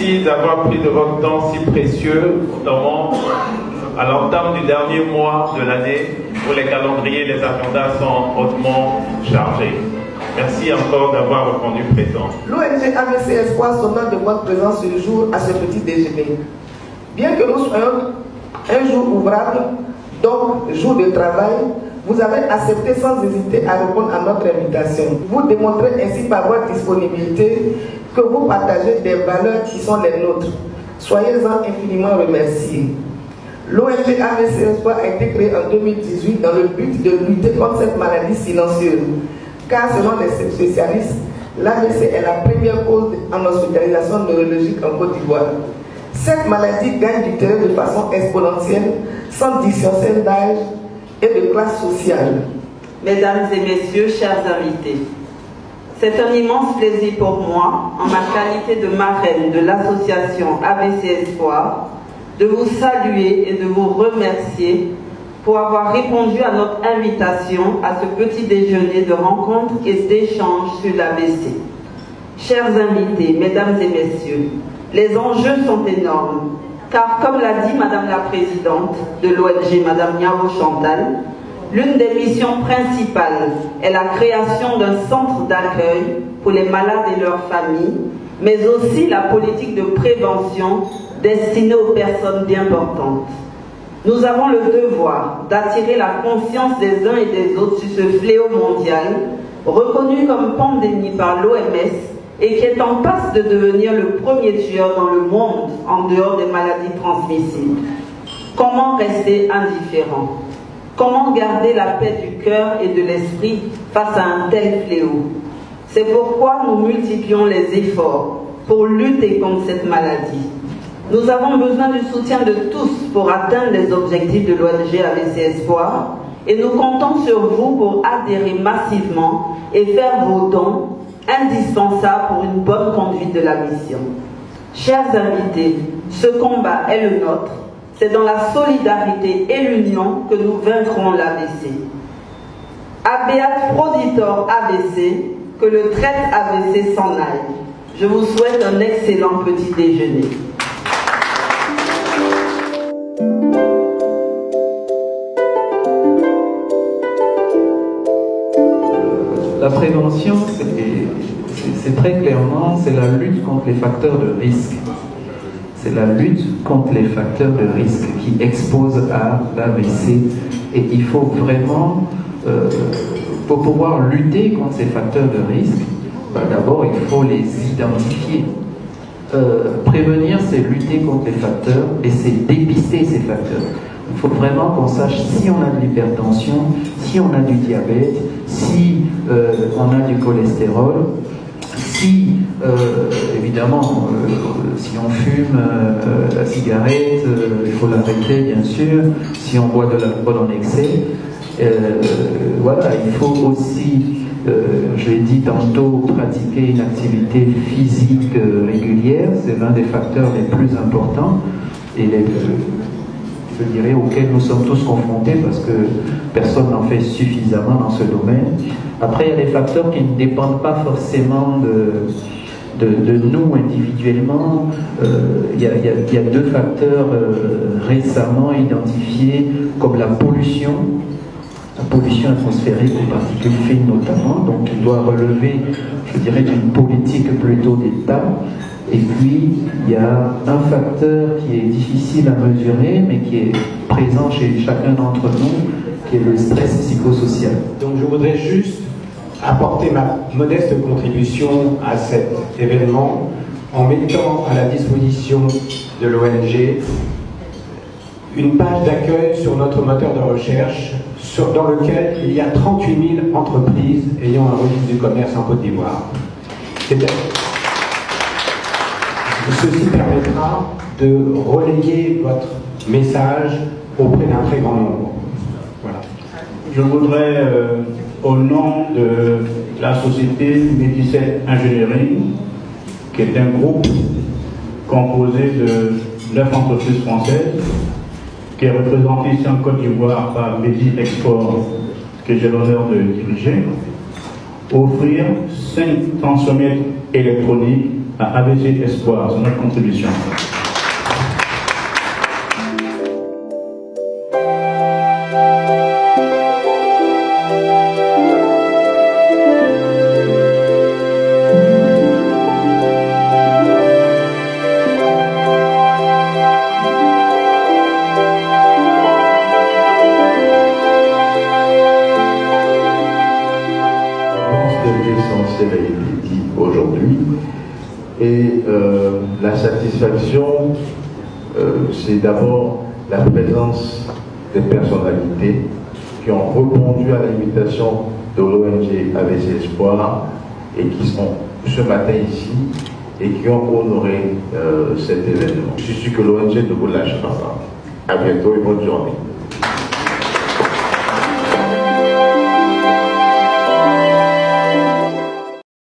Merci d'avoir pris de votre temps si précieux, notamment à l'entame du dernier mois de l'année où les calendriers et les agendas sont hautement chargés. Merci encore d'avoir répondu présent. L'ONG AVC Espoir s'honore de votre présence ce jour à ce petit déjeuner. Bien que nous soyons un jour ouvrable, donc jour de travail, vous avez accepté sans hésiter à répondre à notre invitation. Vous démontrez ainsi par votre disponibilité que vous partagez des valeurs qui sont les nôtres. Soyez-en infiniment remerciés. L'ONG AVC Espoir a été créée en 2018 dans le but de lutter contre cette maladie silencieuse. Car selon les spécialistes, l'AVC est la première cause en hospitalisation neurologique en Côte d'Ivoire. Cette maladie gagne du terrain de façon exponentielle, sans distinction d'âge et de classe sociale. Mesdames et messieurs, chers invités, c'est un immense plaisir pour moi, en ma qualité de marraine de l'association AVC Espoir, de vous saluer et de vous remercier pour avoir répondu à notre invitation à ce petit déjeuner de rencontres et d'échanges sur l'AVC. Chers invités, mesdames et messieurs, les enjeux sont énormes, car comme l'a dit Madame la Présidente de l'ONG, Madame Niao Chantal, l'une des missions principales est la création d'un centre d'accueil pour les malades et leurs familles, mais aussi la politique de prévention destinée aux personnes bien portantes. Nous avons le devoir d'attirer la conscience des uns et des autres sur ce fléau mondial, reconnu comme pandémie par l'OMS et qui est en passe de devenir le premier tueur dans le monde en dehors des maladies transmissibles. Comment rester indifférent? Comment garder la paix du cœur et de l'esprit face à un tel fléau? C'est pourquoi nous multiplions les efforts pour lutter contre cette maladie. Nous avons besoin du soutien de tous pour atteindre les objectifs de l'ONG AVC Espoir et nous comptons sur vous pour adhérer massivement et faire vos dons indispensables pour une bonne conduite de la mission. Chers invités, ce combat est le nôtre. C'est dans la solidarité et l'union que nous vaincrons l'AVC. Abeat proditor AVC, que le traite AVC s'en aille. Je vous souhaite un excellent petit déjeuner. La prévention, c'est très clairement, c'est la lutte contre les facteurs de risque. C'est la lutte contre les facteurs de risque qui exposent à l'AVC. Et il faut vraiment, pour pouvoir lutter contre ces facteurs de risque, d'abord il faut les identifier. Prévenir, c'est lutter contre les facteurs et c'est dépister ces facteurs. Il faut vraiment qu'on sache si on a de l'hypertension, si on a du diabète, si on a du cholestérol, si, évidemment, si on fume la cigarette, il faut l'arrêter, bien sûr, si on boit de l'alcool en excès. Voilà, il faut aussi, je l'ai dit tantôt, pratiquer une activité physique régulière. C'est l'un des facteurs les plus importants et je dirais, auxquels nous sommes tous confrontés parce que personne n'en fait suffisamment dans ce domaine. Après, il y a des facteurs qui ne dépendent pas forcément de nous individuellement. Il y a deux facteurs récemment identifiés comme la pollution atmosphérique aux particules fines notamment, donc qui doit relever, je dirais, d'une politique plutôt d'État. Et puis, il y a un facteur qui est difficile à mesurer, mais qui est présent chez chacun d'entre nous, qui est le stress psychosocial. Donc je voudrais juste apporter ma modeste contribution à cet événement en mettant à la disposition de l'ONG une page d'accueil sur notre moteur de recherche dans lequel il y a 38 000 entreprises ayant un registre du commerce en Côte d'Ivoire. Ceci permettra de relayer votre message auprès d'un très grand nombre. Voilà. Je voudrais, au nom de la société Medicet Engineering, qui est un groupe composé de 9 entreprises françaises, qui est représenté ici en Côte d'Ivoire par Medi Export, que j'ai l'honneur de diriger, offrir 5 tensiomètres électroniques à ABC Espoir, c'est notre contribution. L'essentiel a été dit aujourd'hui et la satisfaction, c'est d'abord la présence des personnalités qui ont répondu à l'invitation de l'ONG ABC Espoir et qui sont ce matin ici et qui ont honoré cet événement. Je suis sûr que l'ONG ne vous lâchera pas. À bientôt et bonne journée.